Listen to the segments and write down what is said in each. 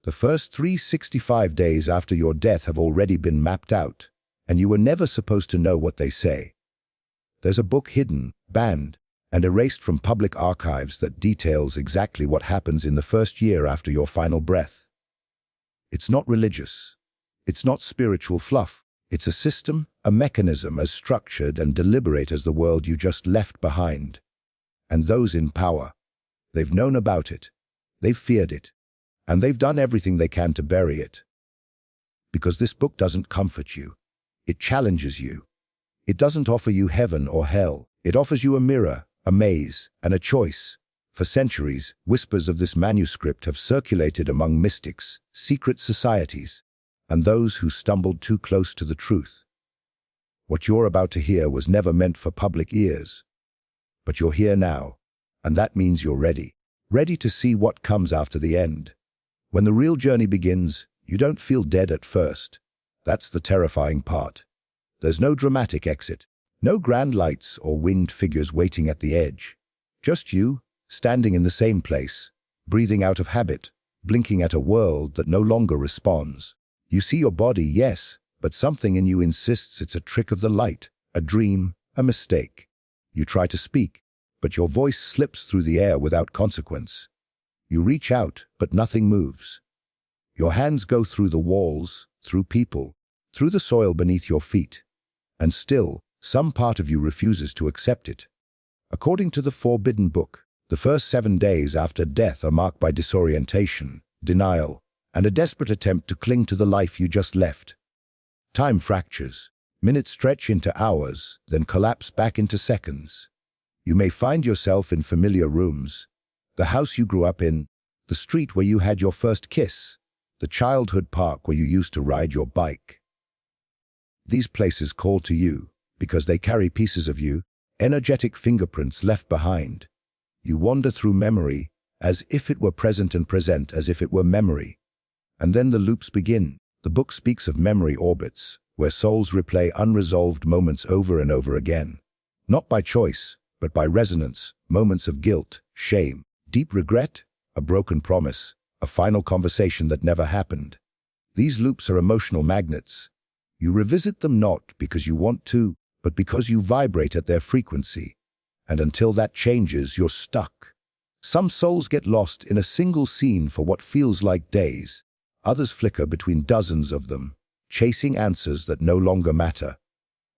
The first 365 days after your death have already been mapped out, and you were never supposed to know what they say. There's a book hidden, banned, and erased from public archives that details exactly what happens in the first year after your final breath. It's not religious. It's not spiritual fluff. It's a system, a mechanism as structured and deliberate as the world you just left behind. And those in power, they've known about it, they've feared it, and they've done everything they can to bury it. Because this book doesn't comfort you. It challenges you. It doesn't offer you heaven or hell. It offers you a mirror, a maze, and a choice. For centuries, whispers of this manuscript have circulated among mystics, secret societies, and those who stumbled too close to the truth. What you're about to hear was never meant for public ears. But you're here now, and that means you're ready. Ready to see what comes after the end. When the real journey begins, you don't feel dead at first. That's the terrifying part. There's no dramatic exit, no grand lights or winged figures waiting at the edge. Just you, standing in the same place, breathing out of habit, blinking at a world that no longer responds. You see your body, yes, but something in you insists it's a trick of the light, a dream, a mistake. You try to speak, but your voice slips through the air without consequence. You reach out, but nothing moves. Your hands go through the walls, through people, through the soil beneath your feet. And still, some part of you refuses to accept it. According to the Forbidden Book, the first 7 days after death are marked by disorientation, denial, and a desperate attempt to cling to the life you just left. Time fractures. Minutes stretch into hours, then collapse back into seconds. You may find yourself in familiar rooms, the house you grew up in, the street where you had your first kiss, the childhood park where you used to ride your bike. These places call to you because they carry pieces of you, energetic fingerprints left behind. You wander through memory as if it were present and present as if it were memory. And then the loops begin. The book speaks of memory orbits, where souls replay unresolved moments over and over again. Not by choice, but by resonance, moments of guilt, shame, deep regret, a broken promise, a final conversation that never happened. These loops are emotional magnets. You revisit them not because you want to, but because you vibrate at their frequency. And until that changes, you're stuck. Some souls get lost in a single scene for what feels like days. Others flicker between dozens of them, chasing answers that no longer matter.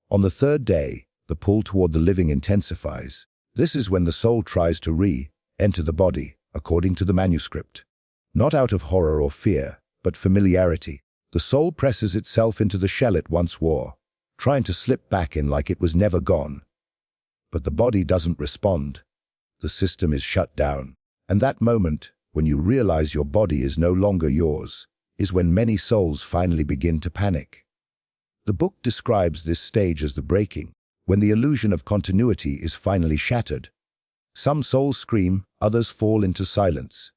On the third day, the pull toward the living intensifies. This is when the soul tries to re-enter the body, according to the manuscript. Not out of horror or fear, but familiarity. The soul presses itself into the shell it once wore, trying to slip back in like it was never gone. But the body doesn't respond. The system is shut down. And that moment, when you realize your body is no longer yours, is when many souls finally begin to panic. The book describes this stage as the breaking, when the illusion of continuity is finally shattered. Some souls scream, others fall into silence.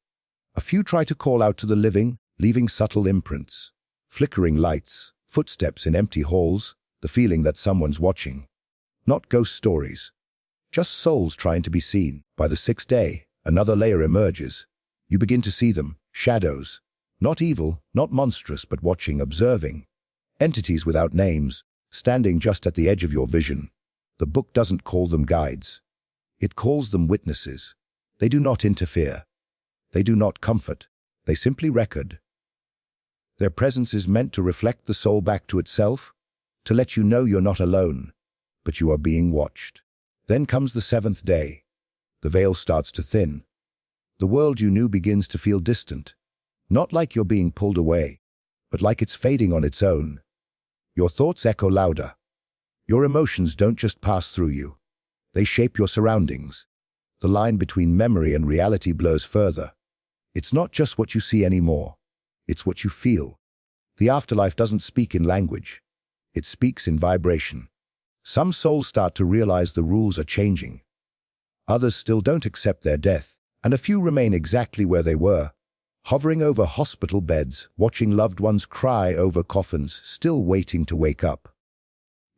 A few try to call out to the living, leaving subtle imprints. Flickering lights, footsteps in empty halls, the feeling that someone's watching. Not ghost stories. Just souls trying to be seen. By the 6th day, another layer emerges. You begin to see them, shadows. Not evil, not monstrous, but watching, observing. Entities without names, standing just at the edge of your vision. The book doesn't call them guides. It calls them witnesses. They do not interfere. They do not comfort. They simply record. Their presence is meant to reflect the soul back to itself, to let you know you're not alone, but you are being watched. Then comes the 7th day. The veil starts to thin. The world you knew begins to feel distant. Not like you're being pulled away, but like it's fading on its own. Your thoughts echo louder. Your emotions don't just pass through you. They shape your surroundings. The line between memory and reality blurs further. It's not just what you see anymore. It's what you feel. The afterlife doesn't speak in language. It speaks in vibration. Some souls start to realize the rules are changing. Others still don't accept their death, and a few remain exactly where they were, hovering over hospital beds, watching loved ones cry over coffins, still waiting to wake up.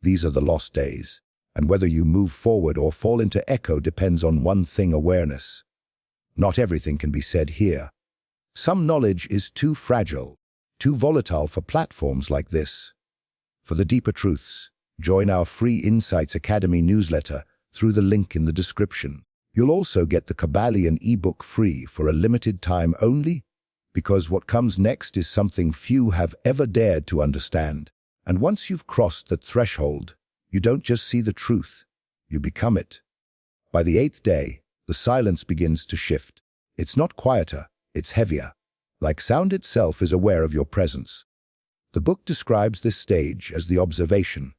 These are the lost days, and whether you move forward or fall into echo depends on one thing: awareness. Not everything can be said here. Some knowledge is too fragile, too volatile for platforms like this. For the deeper truths, join our free Insights Academy newsletter through the link in the description. You'll also get the Kabbalion ebook free for a limited time only, because what comes next is something few have ever dared to understand. And once you've crossed that threshold, you don't just see the truth, you become it. By the 8th day, the silence begins to shift. It's not quieter, it's heavier. Like sound itself is aware of your presence. The book describes this stage as the observation,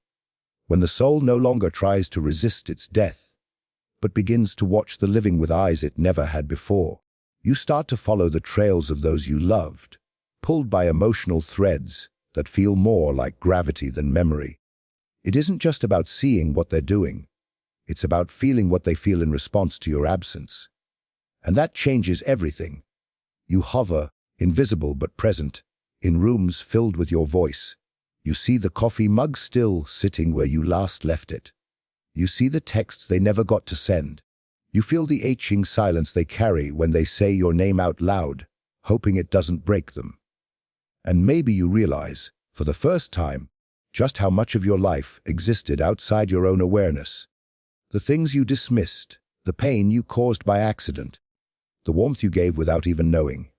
when the soul no longer tries to resist its death, but begins to watch the living with eyes it never had before. You start to follow the trails of those you loved, pulled by emotional threads that feel more like gravity than memory. It isn't just about seeing what they're doing, it's about feeling what they feel in response to your absence. And that changes everything. You hover, invisible but present, in rooms filled with your voice. You see the coffee mug still sitting where you last left it. You see the texts they never got to send. You feel the aching silence they carry when they say your name out loud, hoping it doesn't break them. And maybe you realize, for the first time, just how much of your life existed outside your own awareness. The things you dismissed, the pain you caused by accident, the warmth you gave without even knowing.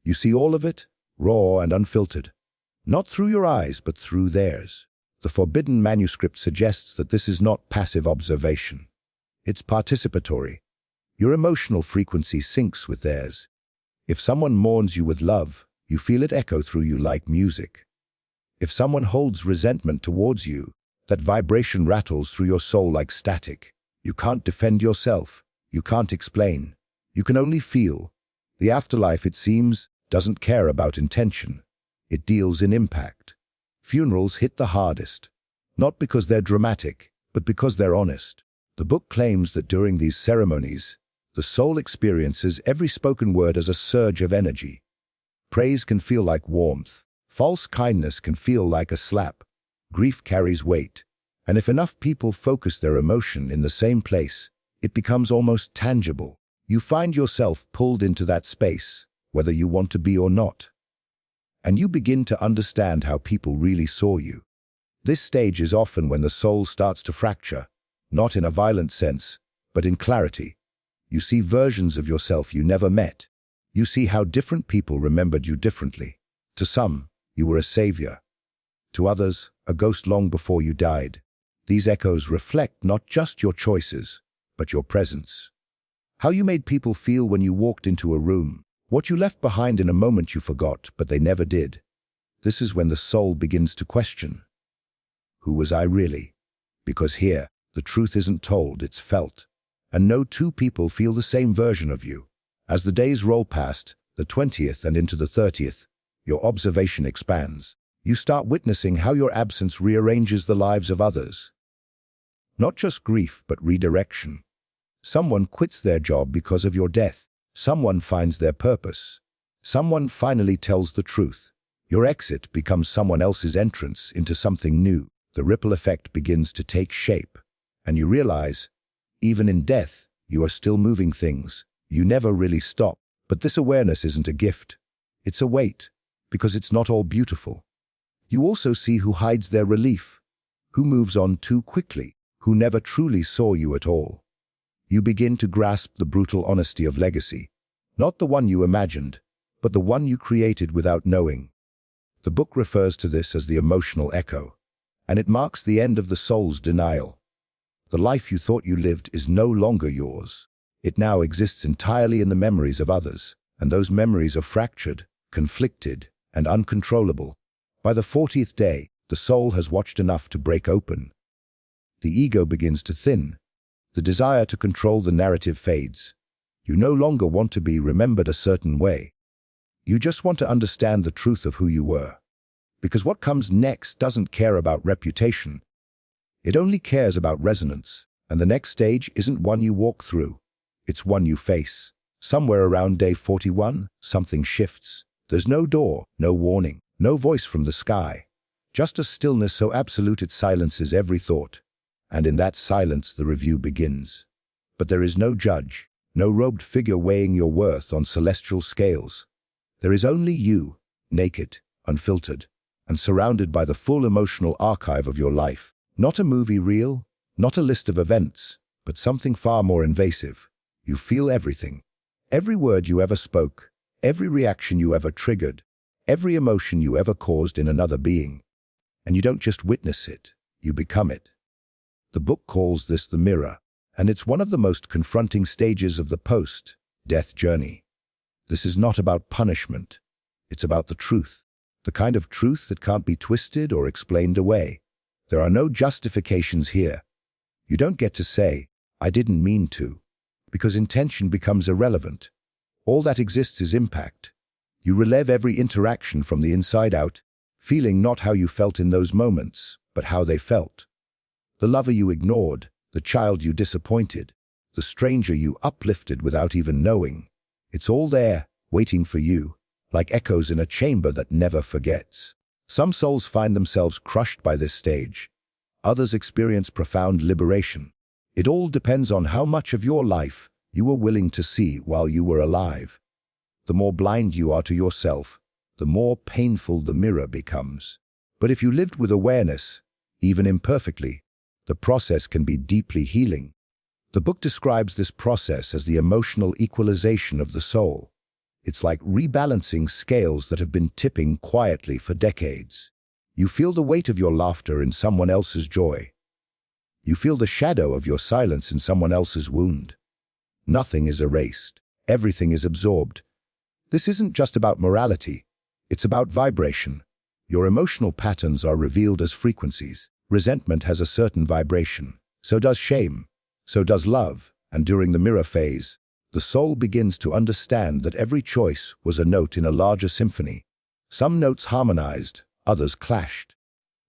You see all of it, raw and unfiltered, not through your eyes but through theirs. The Forbidden Manuscript suggests that this is not passive observation. It's participatory. Your emotional frequency syncs with theirs. If someone mourns you with love, you feel it echo through you like music. If someone holds resentment towards you, that vibration rattles through your soul like static. You can't defend yourself. You can't explain. You can only feel. The afterlife, it seems, doesn't care about intention. It deals in impact. Funerals hit the hardest, not because they're dramatic, but because they're honest. The book claims that during these ceremonies, the soul experiences every spoken word as a surge of energy. Praise can feel like warmth. False kindness can feel like a slap. Grief carries weight. And if enough people focus their emotion in the same place, it becomes almost tangible. You find yourself pulled into that space, whether you want to be or not. And you begin to understand how people really saw you. This stage is often when the soul starts to fracture, not in a violent sense, but in clarity. You see versions of yourself you never met. You see how different people remembered you differently. To some, you were a savior. To others, a ghost long before you died. These echoes reflect not just your choices, but your presence. How you made people feel when you walked into a room. What you left behind in a moment you forgot, but they never did. This is when the soul begins to question. Who was I really? Because here, the truth isn't told, it's felt. And no two people feel the same version of you. As the days roll past, the 20th and into the 30th, your observation expands. You start witnessing how your absence rearranges the lives of others. Not just grief, but redirection. Someone quits their job because of your death. Someone finds their purpose. Someone finally tells the truth. Your exit becomes someone else's entrance into something new. The ripple effect begins to take shape. And you realize, even in death, you are still moving things. You never really stop. But this awareness isn't a gift. It's a weight, because it's not all beautiful. You also see who hides their relief, who moves on too quickly, who never truly saw you at all. You begin to grasp the brutal honesty of legacy, not the one you imagined, but the one you created without knowing. The book refers to this as the emotional echo, and it marks the end of the soul's denial. The life you thought you lived is no longer yours. It now exists entirely in the memories of others, and those memories are fractured, conflicted, and uncontrollable. By the 40th day, the soul has watched enough to break open. The ego begins to thin. The desire to control the narrative fades. You no longer want to be remembered a certain way. You just want to understand the truth of who you were. Because what comes next doesn't care about reputation. It only cares about resonance. And the next stage isn't one you walk through. It's one you face. Somewhere around day 41, something shifts. There's no door, no warning, no voice from the sky. Just a stillness so absolute it silences every thought. And in that silence the review begins. But there is no judge, no robed figure weighing your worth on celestial scales. There is only you, naked, unfiltered, and surrounded by the full emotional archive of your life. Not a movie reel, not a list of events, but something far more invasive. You feel everything. Every word you ever spoke, every reaction you ever triggered, every emotion you ever caused in another being. And you don't just witness it, you become it. The book calls this the mirror, and it's one of the most confronting stages of the post-death journey. This is not about punishment. It's about the truth, the kind of truth that can't be twisted or explained away. There are no justifications here. You don't get to say, "I didn't mean to," because intention becomes irrelevant. All that exists is impact. You relive every interaction from the inside out, feeling not how you felt in those moments, but how they felt. The lover you ignored, the child you disappointed, the stranger you uplifted without even knowing. It's all there, waiting for you, like echoes in a chamber that never forgets. Some souls find themselves crushed by this stage. Others experience profound liberation. It all depends on how much of your life you were willing to see while you were alive. The more blind you are to yourself, the more painful the mirror becomes. But if you lived with awareness, even imperfectly, the process can be deeply healing. The book describes this process as the emotional equalization of the soul. It's like rebalancing scales that have been tipping quietly for decades. You feel the weight of your laughter in someone else's joy. You feel the shadow of your silence in someone else's wound. Nothing is erased. Everything is absorbed. This isn't just about morality. It's about vibration. Your emotional patterns are revealed as frequencies. Resentment has a certain vibration. So does shame. So does love. And during the mirror phase, the soul begins to understand that every choice was a note in a larger symphony. Some notes harmonized, others clashed.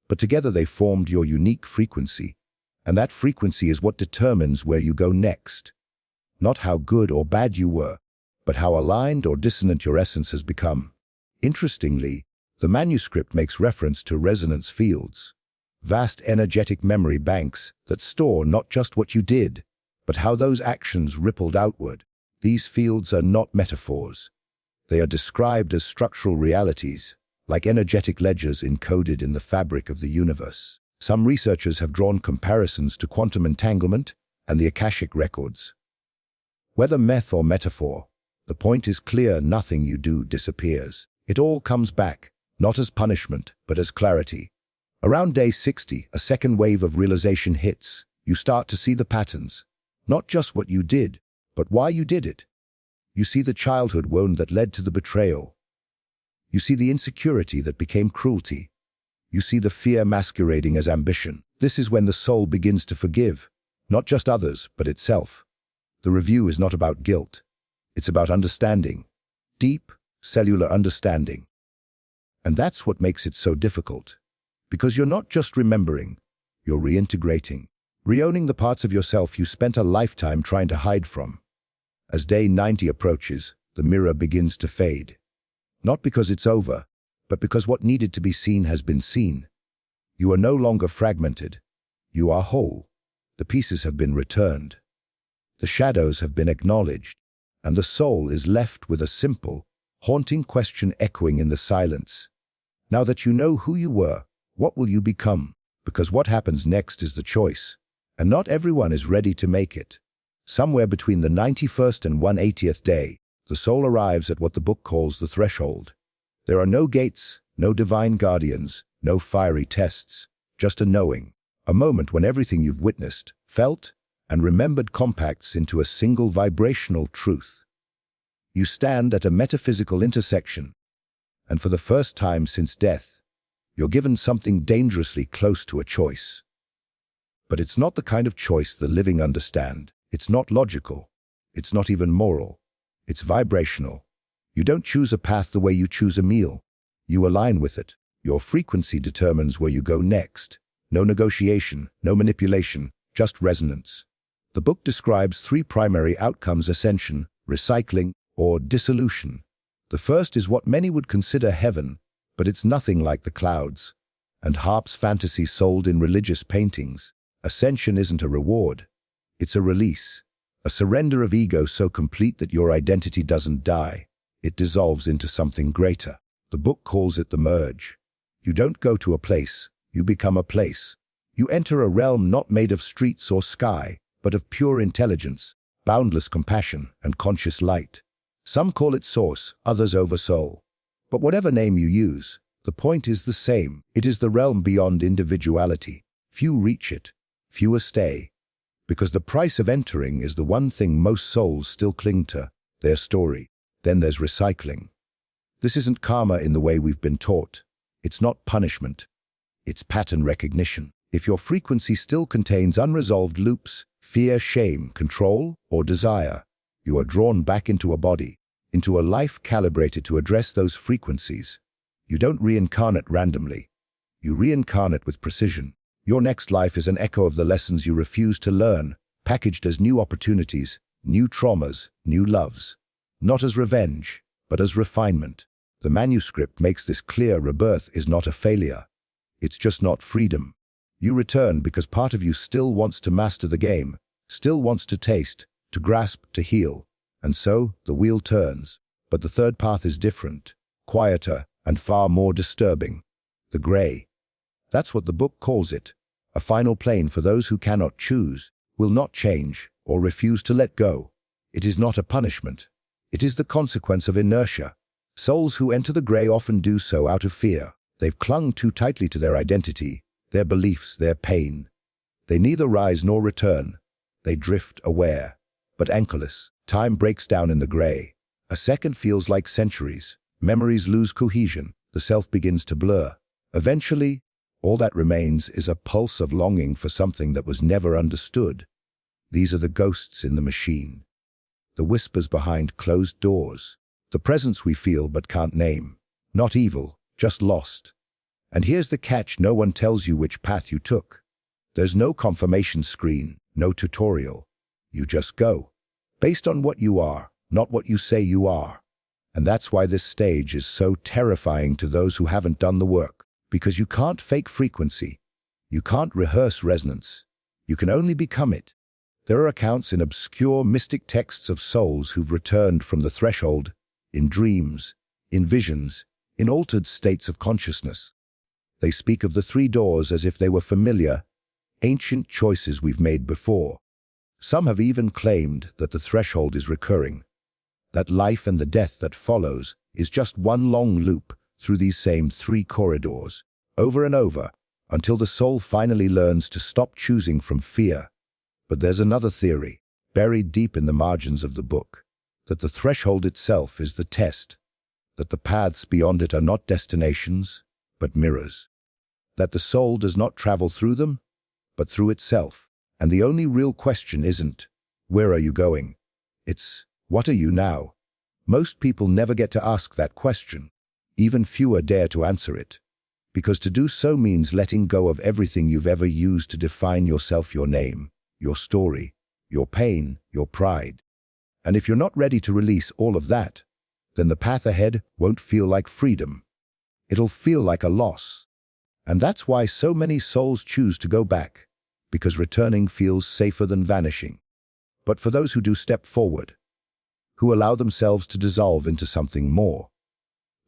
But together they formed your unique frequency. And that frequency is what determines where you go next. Not how good or bad you were, but how aligned or dissonant your essence has become. Interestingly, the manuscript makes reference to resonance fields, vast energetic memory banks that store not just what you did, but how those actions rippled outward. These fields are not metaphors. They are described as structural realities, like energetic ledgers encoded in the fabric of the universe. Some researchers have drawn comparisons to quantum entanglement and the Akashic records. Whether myth or metaphor, the point is clear: nothing you do disappears. It all comes back, not as punishment, but as clarity. Around day 60, a second wave of realization hits. You start to see the patterns, not just what you did, but why you did it. You see the childhood wound that led to the betrayal. You see the insecurity that became cruelty. You see the fear masquerading as ambition. This is when the soul begins to forgive, not just others, but itself. The review is not about guilt. It's about understanding. Deep, cellular understanding. And that's what makes it so difficult. Because you're not just remembering, you're reintegrating. Reowning the parts of yourself you spent a lifetime trying to hide from. As day 90 approaches, the mirror begins to fade. Not because it's over, but because what needed to be seen has been seen. You are no longer fragmented. You are whole. The pieces have been returned. The shadows have been acknowledged, and the soul is left with a simple, haunting question echoing in the silence. Now that you know who you were, what will you become? Because what happens next is the choice, and not everyone is ready to make it. Somewhere between the 91st and 180th day, the soul arrives at what the book calls the threshold. There are no gates, no divine guardians, no fiery tests, just a knowing, a moment when everything you've witnessed, felt, and remembered compacts into a single vibrational truth. You stand at a metaphysical intersection, and for the first time since death, you're given something dangerously close to a choice. But it's not the kind of choice the living understand. It's not logical. It's not even moral. It's vibrational. You don't choose a path the way you choose a meal. You align with it. Your frequency determines where you go next. No negotiation, no manipulation, just resonance. The book describes three primary outcomes: ascension, recycling, or dissolution. The first is what many would consider heaven, but it's nothing like the clouds and harps fantasy sold in religious paintings. Ascension isn't a reward. It's a release, a surrender of ego so complete that your identity doesn't die. it dissolves into something greater. The book calls it the merge. You don't go to a place, you become a place. You enter a realm not made of streets or sky, but of pure intelligence, boundless compassion, and conscious light. Some call it source, others oversoul. But whatever name you use, the point is the same. It is the realm beyond individuality. Few reach it, fewer stay. Because the price of entering is the one thing most souls still cling to, their story. Then there's recycling. This isn't karma in the way we've been taught. It's not punishment. It's pattern recognition. If your frequency still contains unresolved loops, fear, shame, control, or desire, you are drawn back into a body, into a life calibrated to address those frequencies. You don't reincarnate randomly. You reincarnate with precision. Your next life is an echo of the lessons you refuse to learn, packaged as new opportunities, new traumas, new loves. Not as revenge, but as refinement. The manuscript makes this clear: rebirth is not a failure. It's just not freedom. You return because part of you still wants to master the game, still wants to taste, to grasp, to heal. And so, the wheel turns. But the third path is different, quieter, and far more disturbing. The gray. That's what the book calls it. A final plane for those who cannot choose, will not change, or refuse to let go. It is not a punishment. It is the consequence of inertia. Souls who enter the gray often do so out of fear. They've clung too tightly to their identity, their beliefs, their pain. They neither rise nor return. They drift aware, but anchorless. Time breaks down in the gray. A second feels like centuries. Memories lose cohesion. The self begins to blur. Eventually, all that remains is a pulse of longing for something that was never understood. These are the ghosts in the machine. The whispers behind closed doors. The presence we feel but can't name. Not evil, just lost. And here's the catch: no one tells you which path you took. There's no confirmation screen, no tutorial. You just go. Based on what you are, not what you say you are. And that's why this stage is so terrifying to those who haven't done the work. Because you can't fake frequency. You can't rehearse resonance. You can only become it. There are accounts in obscure mystic texts of souls who've returned from the threshold, in dreams, in visions, in altered states of consciousness. They speak of the three doors as if they were familiar, ancient choices we've made before. Some have even claimed that the threshold is recurring, that life and the death that follows is just one long loop through these same three corridors, over and over, until the soul finally learns to stop choosing from fear. But there's another theory, buried deep in the margins of the book, that the threshold itself is the test, that the paths beyond it are not destinations, but mirrors, that the soul does not travel through them, but through itself. And the only real question isn't, where are you going? It's, what are you now? Most people never get to ask that question. Even fewer dare to answer it. Because to do so means letting go of everything you've ever used to define yourself: your name, your story, your pain, your pride. And if you're not ready to release all of that, then the path ahead won't feel like freedom. It'll feel like a loss. And that's why so many souls choose to go back, because returning feels safer than vanishing. But for those who do step forward, who allow themselves to dissolve into something more,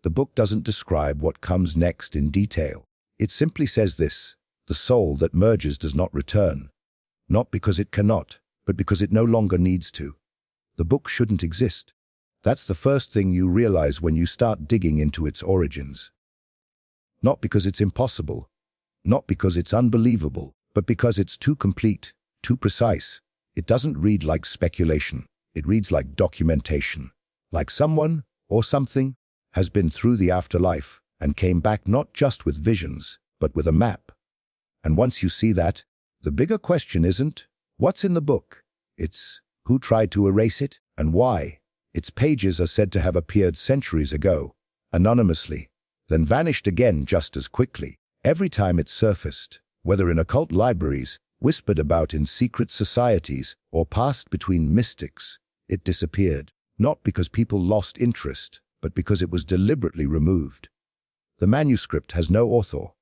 the book doesn't describe what comes next in detail. It simply says this: the soul that merges does not return. Not because it cannot, but because it no longer needs to. The book shouldn't exist. That's the first thing you realize when you start digging into its origins. Not because it's impossible, not because it's unbelievable, but because it's too complete, too precise. It doesn't read like speculation. It reads like documentation. Like someone, or something, has been through the afterlife and came back not just with visions, but with a map. And once you see that, the bigger question isn't, what's in the book? It's, who tried to erase it and why? Its pages are said to have appeared centuries ago, anonymously, then vanished again just as quickly. Every time it surfaced, whether in occult libraries, whispered about in secret societies, or passed between mystics, it disappeared. Not because people lost interest, but because it was deliberately removed. The manuscript has no author,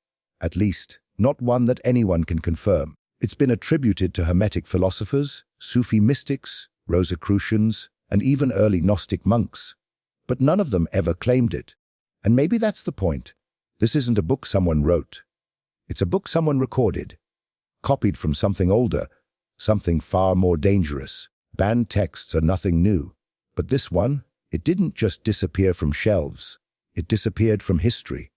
at least, not one that anyone can confirm. It's been attributed to Hermetic philosophers, Sufi mystics, Rosicrucians, and even early Gnostic monks. but none of them ever claimed it. And maybe that's the point. This isn't a book someone wrote. It's a book someone recorded, copied from something older, something far more dangerous. Banned texts are nothing new. But this one, it didn't just disappear from shelves. It disappeared from history.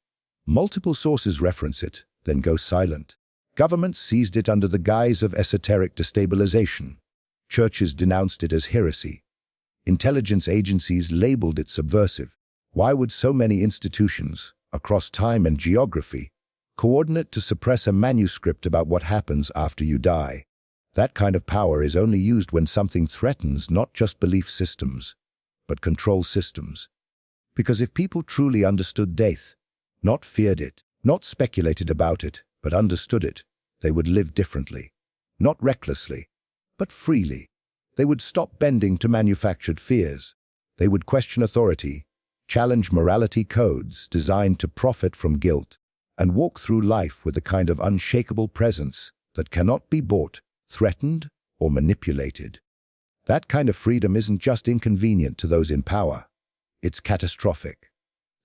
Multiple sources reference it, then go silent. Governments seized it under the guise of esoteric destabilization. Churches denounced it as heresy. Intelligence agencies labeled it subversive. Why would so many institutions, across time and geography, coordinate to suppress a manuscript about what happens after you die? That kind of power is only used when something threatens not just belief systems, but control systems. Because if people truly understood death, not feared it, not speculated about it, but understood it, they would live differently. Not recklessly, but freely. They would stop bending to manufactured fears. They would question authority, challenge morality codes designed to profit from guilt, and walk through life with a kind of unshakable presence that cannot be bought, threatened, or manipulated. That kind of freedom isn't just inconvenient to those in power. It's catastrophic.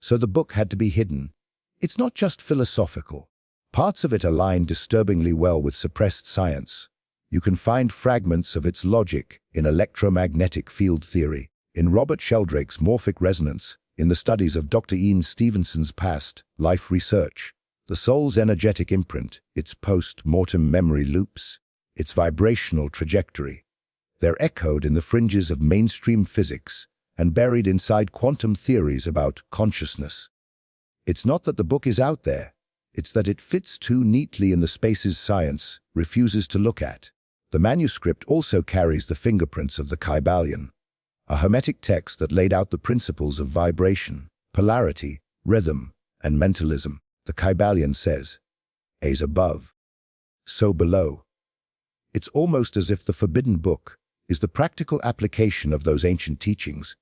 So the book had to be hidden. It's not just philosophical. Parts of it align disturbingly well with suppressed science. You can find fragments of its logic in electromagnetic field theory, in Robert Sheldrake's morphic resonance, in the studies of Dr. Ian Stevenson's past life research, the soul's energetic imprint, its post-mortem memory loops, its vibrational trajectory. They're echoed in the fringes of mainstream physics and buried inside quantum theories about consciousness. It's not that the book is out there, it's that it fits too neatly in the spaces science refuses to look at. The manuscript also carries the fingerprints of the Kybalion, a hermetic text that laid out the principles of vibration, polarity, rhythm, and mentalism. The Kybalion says, "As above, so below." It's almost as if the forbidden book is the practical application of those ancient teachings,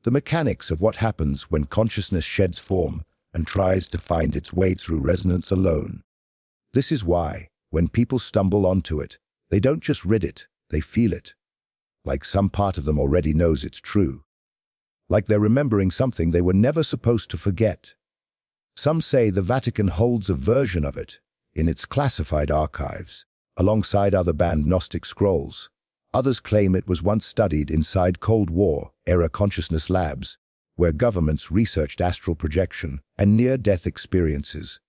the mechanics of what happens when consciousness sheds form and tries to find its way through resonance alone. This is why, when people stumble onto it, they don't just read it, they feel it. Like some part of them already knows it's true. Like they're remembering something they were never supposed to forget. Some say the Vatican holds a version of it in its classified archives, alongside other banned Gnostic scrolls. Others claim it was once studied inside Cold War-era consciousness labs, where governments researched astral projection and near-death experiences,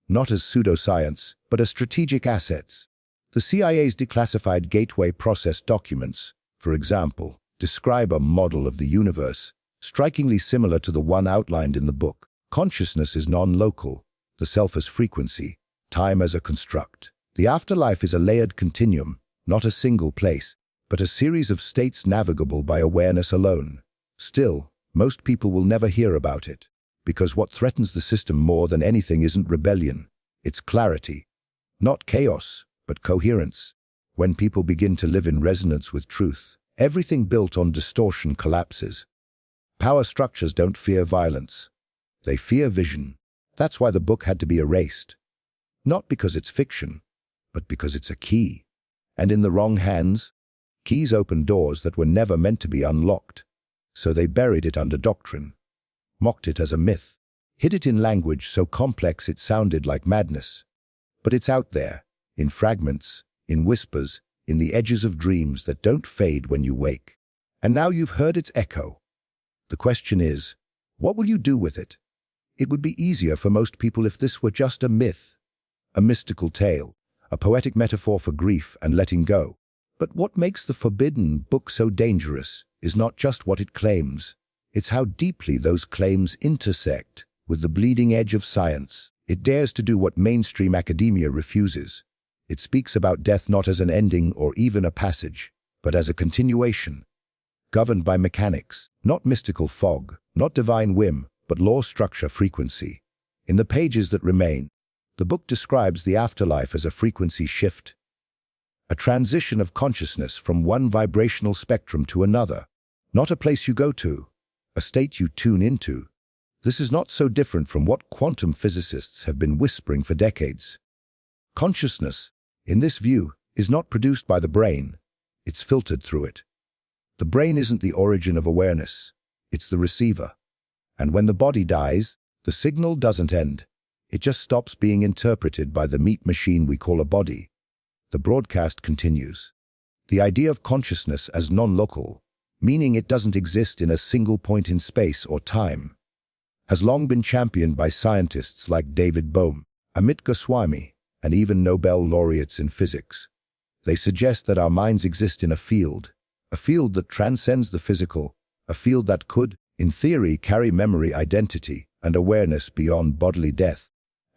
not as pseudoscience, but as strategic assets. The CIA's declassified gateway process documents, for example, describe a model of the universe, strikingly similar to the one outlined in the book. Consciousness is non-local, the self as frequency, time as a construct. The afterlife is a layered continuum, not a single place, but a series of states navigable by awareness alone. Still, most people will never hear about it, because what threatens the system more than anything isn't rebellion, it's clarity. Not chaos, but coherence. When people begin to live in resonance with truth, everything built on distortion collapses. Power structures don't fear violence. They fear vision. That's why the book had to be erased. Not because it's fiction, but because it's a key. And in the wrong hands, keys open doors that were never meant to be unlocked. So they buried it under doctrine, mocked it as a myth, hid it in language so complex it sounded like madness. But it's out there, in fragments, in whispers, in the edges of dreams that don't fade when you wake. And now you've heard its echo. The question is, what will you do with it? It would be easier for most people if this were just a myth, a mystical tale, a poetic metaphor for grief and letting go. But what makes the forbidden book so dangerous is not just what it claims, it's how deeply those claims intersect with the bleeding edge of science. It dares to do what mainstream academia refuses. It speaks about death not as an ending or even a passage, but as a continuation, governed by mechanics, not mystical fog, not divine whim, but law structure frequency. In the pages that remain, the book describes the afterlife as a frequency shift, a transition of consciousness from one vibrational spectrum to another, not a place you go to, a state you tune into. This is not so different from what quantum physicists have been whispering for decades. Consciousness, in this view, is not produced by the brain, it's filtered through it. The brain isn't the origin of awareness, it's the receiver. And when the body dies, the signal doesn't end. It just stops being interpreted by the meat machine we call a body. The broadcast continues. The idea of consciousness as non-local, meaning it doesn't exist in a single point in space or time, has long been championed by scientists like David Bohm, Amit Goswami, and even Nobel laureates in physics. They suggest that our minds exist in a field that transcends the physical, a field that could, in theory, carry memory, identity, and awareness beyond bodily death.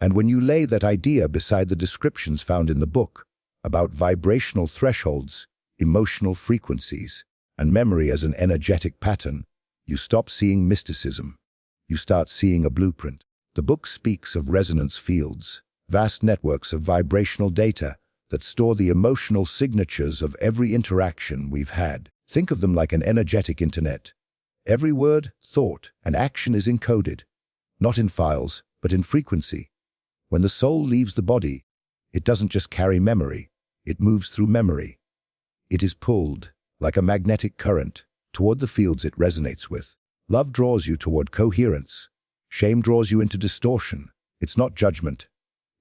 And when you lay that idea beside the descriptions found in the book about vibrational thresholds, emotional frequencies, and memory as an energetic pattern, you stop seeing mysticism. You start seeing a blueprint. The book speaks of resonance fields, vast networks of vibrational data that store the emotional signatures of every interaction we've had. Think of them like an energetic internet. Every word, thought, and action is encoded, not in files, but in frequency. When the soul leaves the body, it doesn't just carry memory, it moves through memory. It is pulled, like a magnetic current, toward the fields it resonates with. Love draws you toward coherence. Shame draws you into distortion. It's not judgment,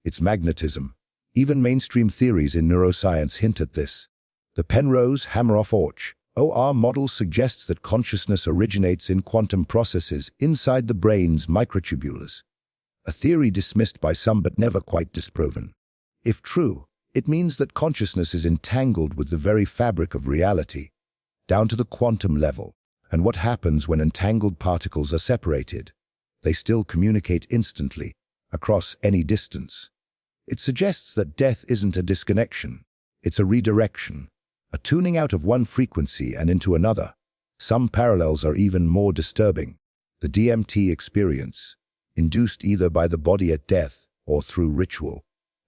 it's magnetism. Even mainstream theories in neuroscience hint at this. The Penrose-Hameroff-Orch OR model suggests that consciousness originates in quantum processes inside the brain's microtubules, a theory dismissed by some but never quite disproven. If true, it means that consciousness is entangled with the very fabric of reality, down to the quantum level. And what happens when entangled particles are separated? They still communicate instantly, across any distance. It suggests that death isn't a disconnection, it's a redirection, a tuning out of one frequency and into another. Some parallels are even more disturbing. The DMT experience, induced either by the body at death or through ritual,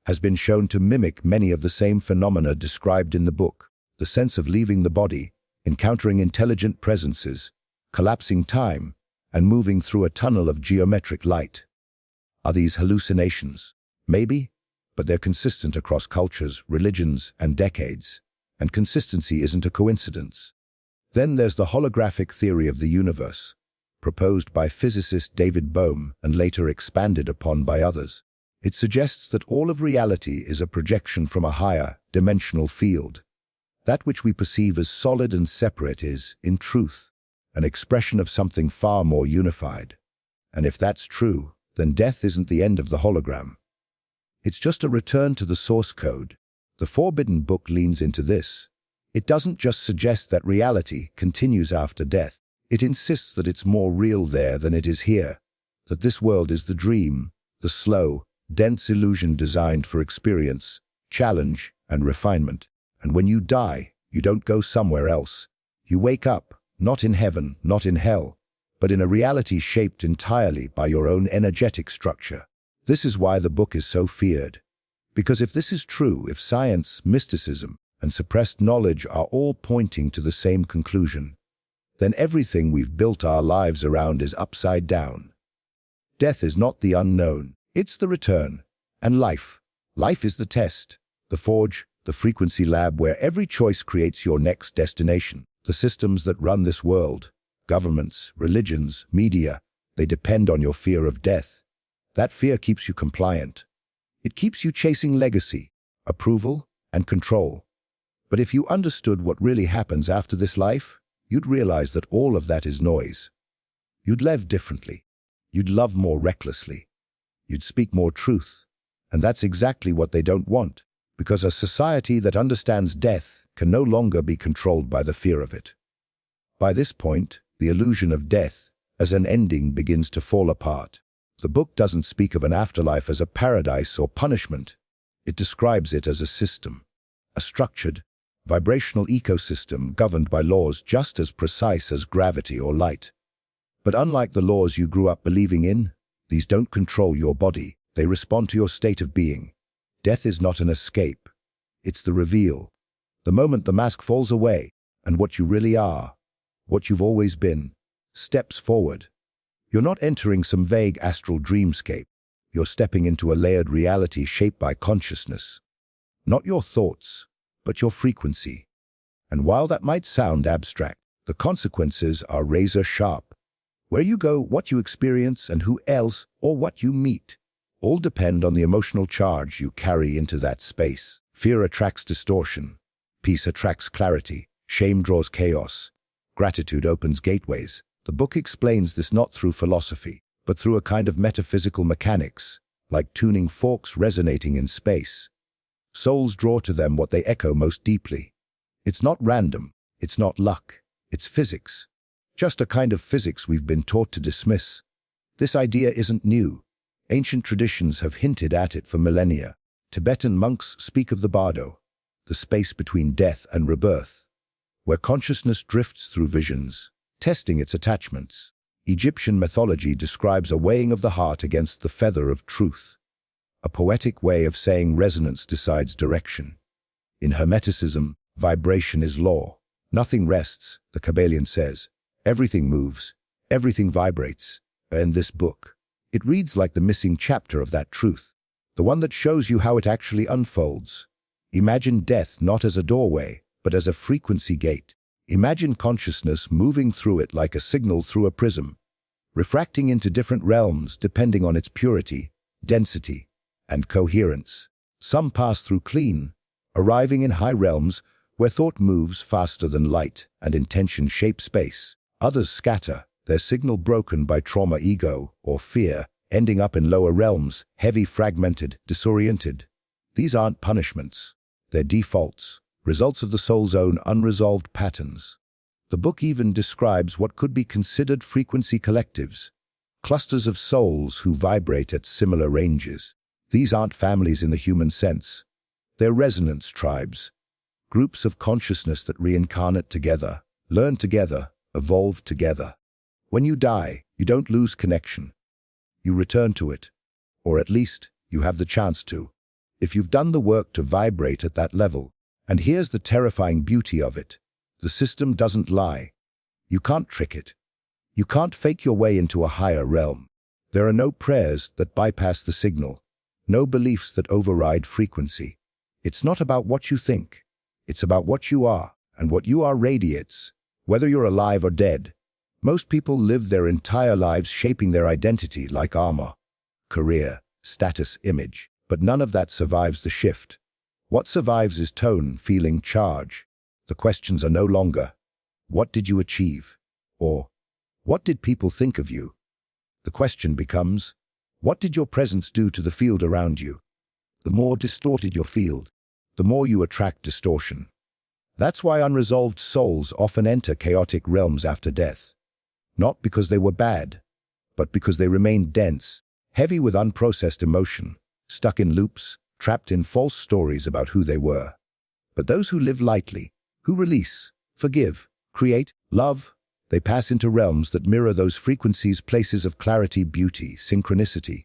has been shown to mimic many of the same phenomena described in the book. The sense of leaving the body, encountering intelligent presences, collapsing time, and moving through a tunnel of geometric light. Are these hallucinations? Maybe, but they're consistent across cultures, religions, and decades. And consistency isn't a coincidence. Then there's the holographic theory of the universe, proposed by physicist David Bohm and later expanded upon by others. It suggests that all of reality is a projection from a higher, dimensional field. That which we perceive as solid and separate is, in truth, an expression of something far more unified. And if that's true, then death isn't the end of the hologram. It's just a return to the source code. The Forbidden Book leans into this. It doesn't just suggest that reality continues after death. It insists that it's more real there than it is here, that this world is the dream, the slow, dense illusion designed for experience, challenge, and refinement. And when you die, you don't go somewhere else. You wake up, not in heaven, not in hell, but in a reality shaped entirely by your own energetic structure. This is why the book is so feared. Because if this is true, if science, mysticism, and suppressed knowledge are all pointing to the same conclusion, then everything we've built our lives around is upside down. Death is not the unknown, it's the return. And life is the test, the forge, the frequency lab where every choice creates your next destination. The systems that run this world, governments, religions, media, they depend on your fear of death. That fear keeps you compliant. It keeps you chasing legacy, approval, and control. But if you understood what really happens after this life, you'd realize that all of that is noise. You'd live differently. You'd love more recklessly. You'd speak more truth. And that's exactly what they don't want, because a society that understands death can no longer be controlled by the fear of it. By this point, the illusion of death as an ending begins to fall apart. The book doesn't speak of an afterlife as a paradise or punishment. It describes it as a system, a structured, vibrational ecosystem governed by laws just as precise as gravity or light. But unlike the laws you grew up believing in, these don't control your body. They respond to your state of being. Death is not an escape. It's the reveal. The moment the mask falls away, and what you really are, what you've always been, steps forward. You're not entering some vague astral dreamscape. You're stepping into a layered reality shaped by consciousness. Not your thoughts, but your frequency. And while that might sound abstract, the consequences are razor sharp. Where you go, what you experience, and who else or what you meet, all depend on the emotional charge you carry into that space. Fear attracts distortion. Peace attracts clarity. Shame draws chaos. Gratitude opens gateways. The book explains this not through philosophy, but through a kind of metaphysical mechanics, like tuning forks resonating in space. Souls draw to them what they echo most deeply. It's not random. It's not luck. It's physics. Just a kind of physics we've been taught to dismiss. This idea isn't new. Ancient traditions have hinted at it for millennia. Tibetan monks speak of the bardo, the space between death and rebirth, where consciousness drifts through visions, testing its attachments. Egyptian mythology describes a weighing of the heart against the feather of truth, a poetic way of saying resonance decides direction. In Hermeticism, vibration is law. Nothing rests, the Kabbalion says. Everything moves, everything vibrates. In this book, it reads like the missing chapter of that truth, the one that shows you how it actually unfolds. Imagine death not as a doorway, but as a frequency gate. Imagine consciousness moving through it like a signal through a prism, refracting into different realms depending on its purity, density, and coherence. Some pass through clean, arriving in high realms where thought moves faster than light and intention shape space. Others scatter, their signal broken by trauma, ego, or fear, ending up in lower realms, heavy, fragmented, disoriented. These aren't punishments. They're defaults, results of the soul's own unresolved patterns. The book even describes what could be considered frequency collectives, clusters of souls who vibrate at similar ranges. These aren't families in the human sense. They're resonance tribes, groups of consciousness that reincarnate together, learn together, evolve together. When you die, you don't lose connection. You return to it, or at least you have the chance to, if you've done the work to vibrate at that level. And here's the terrifying beauty of it. The system doesn't lie. You can't trick it. You can't fake your way into a higher realm. There are no prayers that bypass the signal, no beliefs that override frequency. It's not about what you think. It's about what you are, and what you are radiates, whether you're alive or dead. Most people live their entire lives shaping their identity like armor, career, status, image, but none of that survives the shift. What survives is tone, feeling, charge. The questions are no longer, what did you achieve? Or, what did people think of you? The question becomes, what did your presence do to the field around you? The more distorted your field, the more you attract distortion. That's why unresolved souls often enter chaotic realms after death. Not because they were bad, but because they remained dense, heavy with unprocessed emotion, stuck in loops, trapped in false stories about who they were. But those who live lightly, who release, forgive, create, love, they pass into realms that mirror those frequencies, places of clarity, beauty, synchronicity.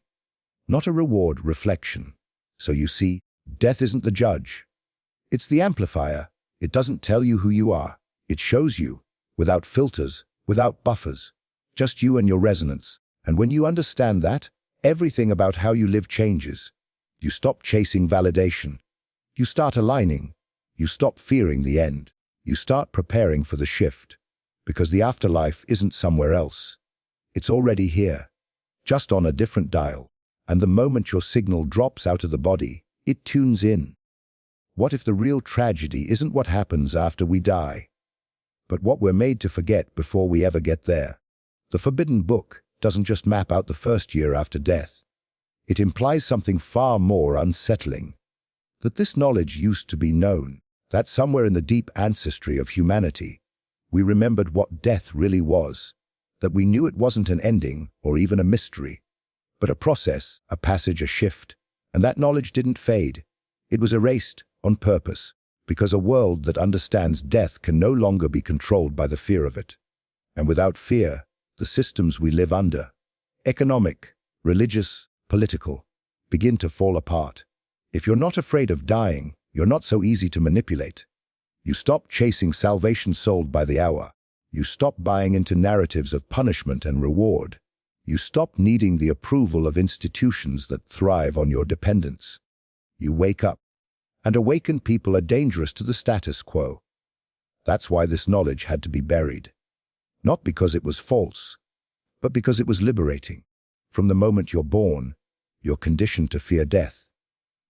Not a reward, reflection. So you see, death isn't the judge. It's the amplifier. It doesn't tell you who you are. It shows you, without filters, without buffers, just you and your resonance. And when you understand that, everything about how you live changes. You stop chasing validation. You start aligning. You stop fearing the end. You start preparing for the shift. Because the afterlife isn't somewhere else. It's already here, just on a different dial. And the moment your signal drops out of the body, it tunes in. What if the real tragedy isn't what happens after we die, but what we're made to forget before we ever get there? The Forbidden Book doesn't just map out the first year after death. It implies something far more unsettling. That this knowledge used to be known, that somewhere in the deep ancestry of humanity, we remembered what death really was, that we knew it wasn't an ending or even a mystery, but a process, a passage, a shift, and that knowledge didn't fade. It was erased on purpose, because a world that understands death can no longer be controlled by the fear of it. And without fear, the systems we live under, economic, religious, political, begin to fall apart. If you're not afraid of dying, you're not so easy to manipulate. You stop chasing salvation sold by the hour. You stop buying into narratives of punishment and reward. You stop needing the approval of institutions that thrive on your dependence. You wake up. And awakened people are dangerous to the status quo. That's why this knowledge had to be buried. Not because it was false, but because it was liberating. From the moment you're born, you're conditioned to fear death.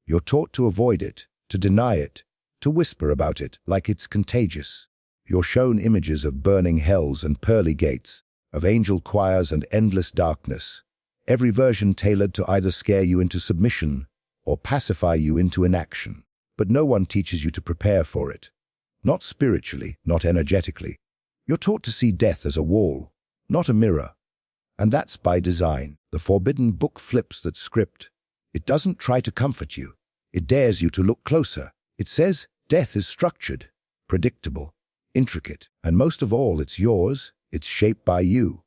You're taught to avoid it, to deny it, to whisper about it like it's contagious. You're shown images of burning hells and pearly gates, of angel choirs and endless darkness, every version tailored to either scare you into submission or pacify you into inaction. But no one teaches you to prepare for it. Not spiritually, not energetically. You're taught to see death as a wall, not a mirror. And that's by design. The forbidden book flips that script. It doesn't try to comfort you. It dares you to look closer. It says death is structured, predictable, intricate, and most of all, it's yours. It's shaped by you.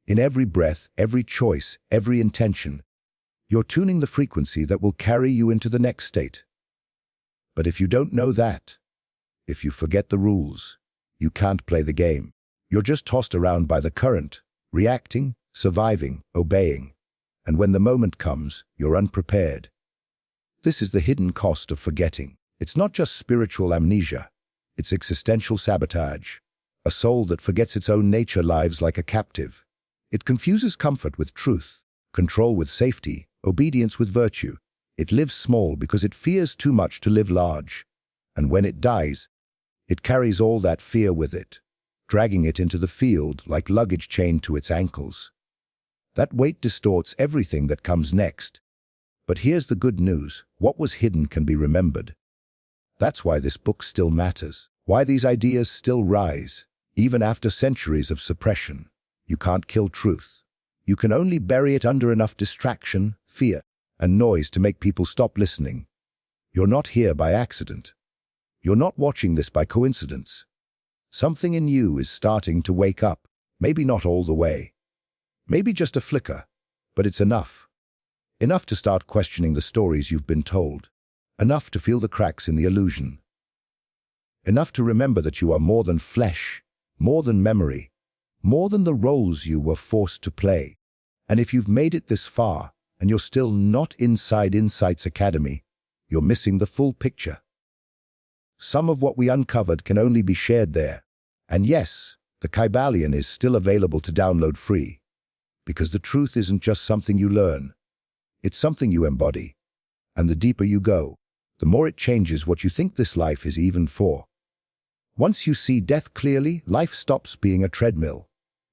In every breath, every choice, every intention, you're tuning the frequency that will carry you into the next state. But if you don't know that, if you forget the rules, you can't play the game. You're just tossed around by the current, reacting, surviving, obeying. And when the moment comes, you're unprepared. This is the hidden cost of forgetting. It's not just spiritual amnesia. It's existential sabotage. A soul that forgets its own nature lives like a captive. It confuses comfort with truth, control with safety, obedience with virtue. It lives small because it fears too much to live large. And when it dies, it carries all that fear with it, dragging it into the field like luggage chained to its ankles. That weight distorts everything that comes next. But here's the good news. What was hidden can be remembered. That's why this book still matters. Why these ideas still rise, even after centuries of suppression. You can't kill truth. You can only bury it under enough distraction, fear, and noise to make people stop listening. You're not here by accident. You're not watching this by coincidence. Something in you is starting to wake up, maybe not all the way. Maybe just a flicker, but it's enough. Enough to start questioning the stories you've been told. Enough to feel the cracks in the illusion. Enough to remember that you are more than flesh, more than memory, more than the roles you were forced to play. And if you've made it this far, and you're still not inside Insight's Academy, you're missing the full picture. Some of what we uncovered can only be shared there. And yes, the Kybalion is still available to download free. Because the truth isn't just something you learn. It's something you embody. And the deeper you go, the more it changes what you think this life is even for. Once you see death clearly, life stops being a treadmill.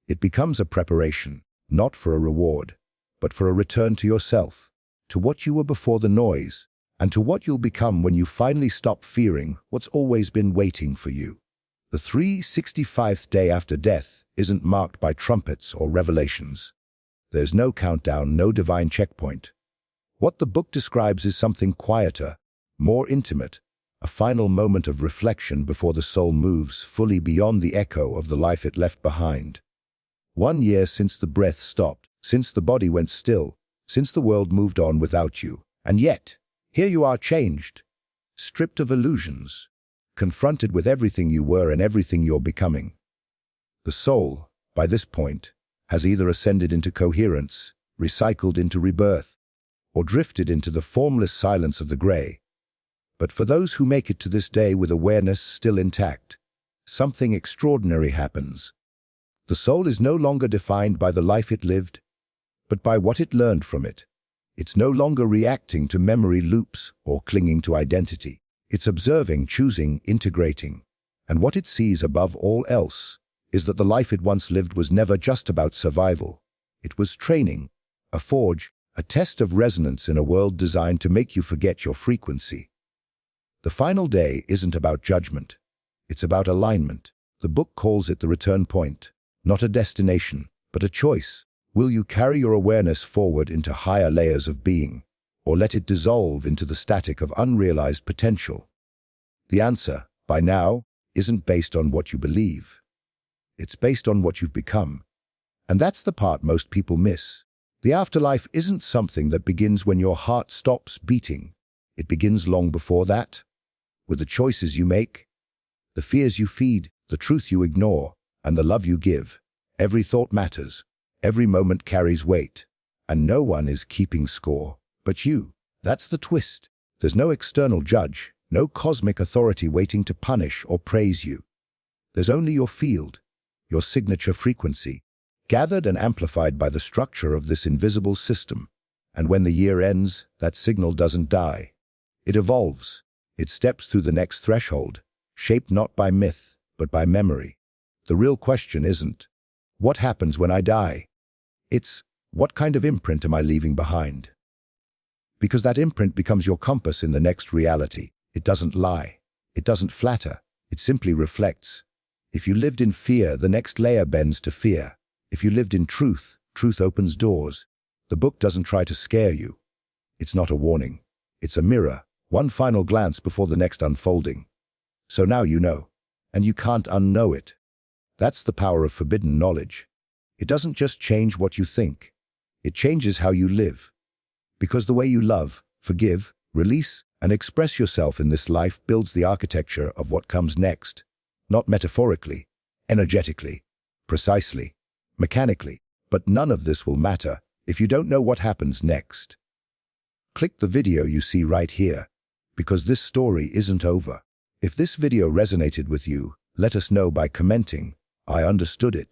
It becomes a preparation, not for a reward, but for a return to yourself, to what you were before the noise, and to what you'll become when you finally stop fearing what's always been waiting for you. The 365th day after death isn't marked by trumpets or revelations. There's no countdown, no divine checkpoint. What the book describes is something quieter, more intimate, a final moment of reflection before the soul moves fully beyond the echo of the life it left behind. 1 year since the breath stopped, since the body went still, since the world moved on without you. And yet, here you are changed, stripped of illusions, confronted with everything you were and everything you're becoming. The soul, by this point, has either ascended into coherence, recycled into rebirth, or drifted into the formless silence of the gray. But for those who make it to this day with awareness still intact, something extraordinary happens. The soul is no longer defined by the life it lived, but by what it learned from it. It's no longer reacting to memory loops or clinging to identity. It's observing, choosing, integrating. And what it sees above all else is that the life it once lived was never just about survival. It was training, a forge, a test of resonance in a world designed to make you forget your frequency. The final day isn't about judgment. It's about alignment. The book calls it the return point, not a destination, but a choice. Will you carry your awareness forward into higher layers of being, or let it dissolve into the static of unrealized potential? The answer, by now, isn't based on what you believe. It's based on what you've become. And that's the part most people miss. The afterlife isn't something that begins when your heart stops beating. It begins long before that, with the choices you make, the fears you feed, the truth you ignore, and the love you give. Every thought matters. Every moment carries weight, and no one is keeping score but you. That's the twist. There's no external judge, no cosmic authority waiting to punish or praise you. There's only your field, your signature frequency, gathered and amplified by the structure of this invisible system. And when the year ends, that signal doesn't die. It evolves. It steps through the next threshold, shaped not by myth, but by memory. The real question isn't, what happens when I die? It's, what kind of imprint am I leaving behind? Because that imprint becomes your compass in the next reality. It doesn't lie. It doesn't flatter. It simply reflects. If you lived in fear, the next layer bends to fear. If you lived in truth, truth opens doors. The book doesn't try to scare you. It's not a warning. It's a mirror, one final glance before the next unfolding. So now you know, and you can't unknow it. That's the power of forbidden knowledge. It doesn't just change what you think. It changes how you live. Because the way you love, forgive, release, and express yourself in this life builds the architecture of what comes next. Not metaphorically, energetically, precisely, mechanically. But none of this will matter if you don't know what happens next. Click the video you see right here, because this story isn't over. If this video resonated with you, let us know by commenting, "I understood it."